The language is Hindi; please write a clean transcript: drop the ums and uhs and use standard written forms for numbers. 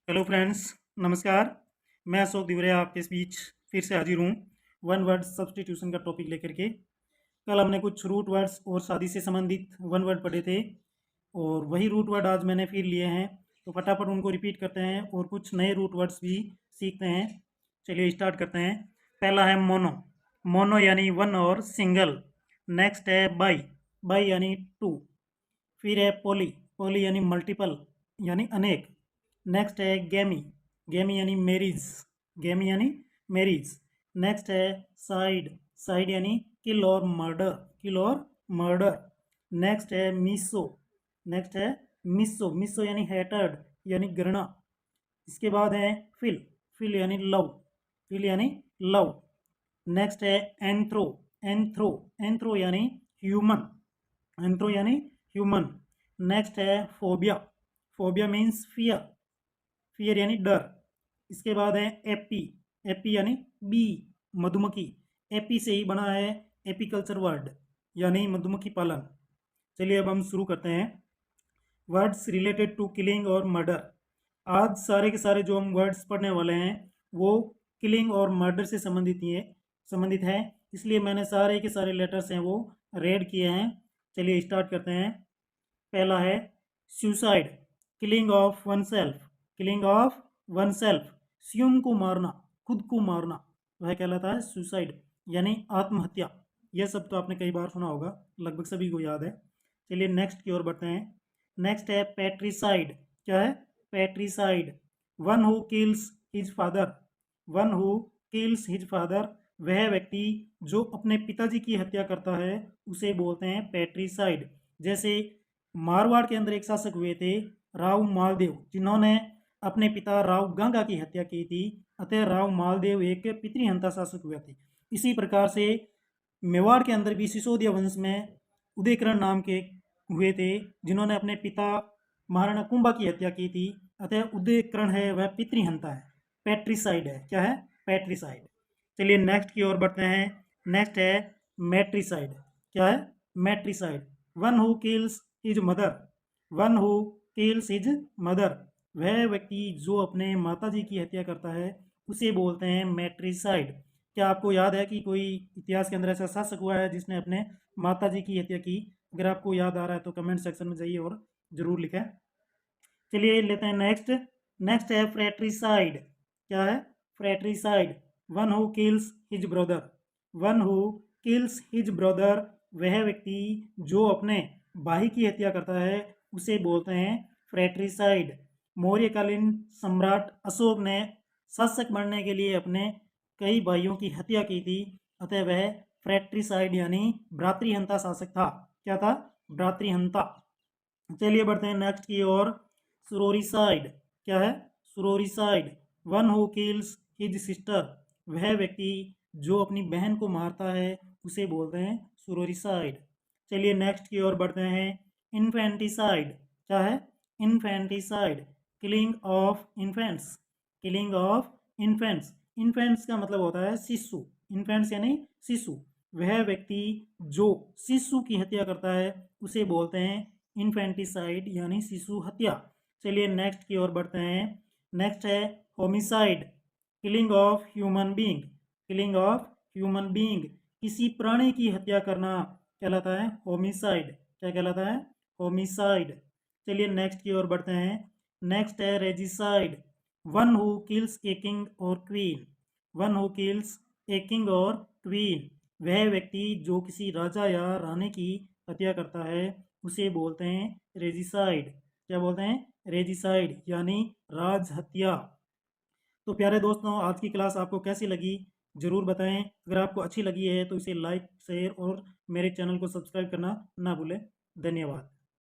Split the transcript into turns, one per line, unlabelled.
हेलो फ्रेंड्स, नमस्कार। मैं अशोक दिवरिया आपके इस बीच फिर से हाजिर हूँ वन वर्ड सब्स्टिट्यूशन का टॉपिक लेकर के। कल हमने कुछ रूट वर्ड्स और शादी से संबंधित वन वर्ड पढ़े थे और वही रूट वर्ड आज मैंने फिर लिए हैं, तो फटाफट उनको रिपीट करते हैं और कुछ नए रूट वर्ड्स भी सीखते हैं। चलिए स्टार्ट करते हैं। पहला है मोनो। मोनो यानी वन और सिंगल। नेक्स्ट है बाई। बाई यानी टू। फिर है पोली। पोली यानी मल्टीपल यानी अनेक। नेक्स्ट है गेमी। गेमी यानी मैरिज। गेमी यानी मैरिज। नेक्स्ट है साइड। साइड यानी किल और मर्डर। किल और मर्डर। नेक्स्ट है मिसो। नेक्स्ट है मिसो। मिसो यानी हेटर्ड यानी घृणा। इसके बाद है फिल। फिल यानी लव। फिल यानी लव। नेक्स्ट है एंथ्रो। एंथ्रो। एंथ्रो यानी ह्यूमन। एंथ्रो यानी ह्यूमन। नेक्स्ट है phobia. Phobia means fear. Fear यानी डर। इसके बाद है एपी। एपी यानी बी, मधुमक्खी। एपी से ही बना है एपीकल्चर वर्ड यानी मधुमक्खी पालन। चलिए अब हम शुरू करते हैं। वर्ड्स रिलेटेड टू किलिंग और मर्डर। आज सारे के सारे जो हम वर्ड्स पढ़ने वाले हैं वो किलिंग और मर्डर से संबंधित है, इसलिए मैंने सारे के सारे लेटर्स हैं वो रेड किए हैं। चलिए स्टार्ट करते हैं। पहला है suicide. Killing of one self. Killing of one self, स्वयं को मारना, खुद को मारना, वह कहलाता है सुसाइड यानी आत्महत्या। यह सब तो आपने कई बार सुना होगा, लगभग सभी को याद है। चलिए नेक्स्ट की ओर बढ़ते हैं। नेक्स्ट है पैट्रिसाइड। क्या है? Patricide. One who kills his father. One who kills his father, वह व्यक्ति जो अपने पिताजी की हत्या करता है उसे बोलते हैं पैट्रिसाइड। जैसे मारवाड़ के अंदर एक शासक हुए थे राव मालदेव, जिन्होंने अपने पिता राव गंगा की हत्या की थी, अतः राव मालदेव एक पितृहंता शासक हुए थे। इसी प्रकार से मेवाड़ के अंदर भी सिसोदिया वंश में उदयकरण नाम के हुए थे, जिन्होंने अपने पिता महाराणा कुंभा की हत्या की थी, अतः उदयकरण है वह पितृहंता है, पैट्रिसाइड है। क्या है? पैट्रिसाइड। चलिए नेक्स्ट की ओर बढ़ते हैं। नेक्स्ट है मैट्रिसाइड। क्या है? Matricide. One who kills his mother. One who kills his mother, वह व्यक्ति जो अपने माताजी की हत्या करता है उसे बोलते हैं मैट्रिसाइड। क्या आपको याद है कि कोई इतिहास के अंदर ऐसा शासक हुआ है जिसने अपने माताजी की हत्या की? अगर आपको याद आ रहा है तो कमेंट सेक्शन में जाइए और ज़रूर लिखें। चलिए लेते हैं नेक्स्ट। नेक्स्ट है फ्रेट्रिसाइड। क्या है? Fratricide. One who kills his brother. One who kills his brother, वह व्यक्ति जो अपने भाई की हत्या करता है उसे बोलते हैं फ्रेट्रिसाइड। मौर्यकालीन सम्राट अशोक ने शासक बनने के लिए अपने कई भाइयों की हत्या की थी, अतः वह फ्रेट्रिसाइड यानी भ्रातृहंता शासक था। क्या था? भ्रातृहंता। चलिए बढ़ते हैं नेक्स्ट की ओर। सुरोरिसाइड। क्या है? Sororicide. One who kills his sister, वह व्यक्ति जो अपनी बहन को मारता है उसे बोलते हैं सुरोरिसाइड। चलिए नेक्स्ट की ओर बढ़ते हैं। इन्फेंटिसाइड। क्या है? Infanticide. Killing of infants. Killing of infants. Infants का मतलब होता है शिशु। इन्फेंट्स यानी शिशु। वह व्यक्ति जो शिशु की हत्या करता है उसे बोलते हैं इन्फेंटिसाइड यानी शिशु हत्या। चलिए नेक्स्ट की ओर बढ़ते हैं। नेक्स्ट है homicide. Killing of human being. Killing of human being, किसी प्राणी की हत्या करना कहलाता है होमिसाइड। क्या कहलाता है? होमिसाइड। चलिए नेक्स्ट की ओर बढ़ते हैं। नेक्स्ट है regicide. One who kills a king और queen. One who kills a king और क्वीन, वह व्यक्ति जो किसी राजा या रानी की हत्या करता है उसे बोलते हैं रेजिसाइड। क्या बोलते हैं? रेजिसाइड यानी राज हत्या। तो प्यारे दोस्तों, आज की क्लास आपको कैसी लगी ज़रूर बताएं। अगर आपको अच्छी लगी है तो इसे लाइक, शेयर और मेरे चैनल को सब्सक्राइब करना ना भूलें। धन्यवाद।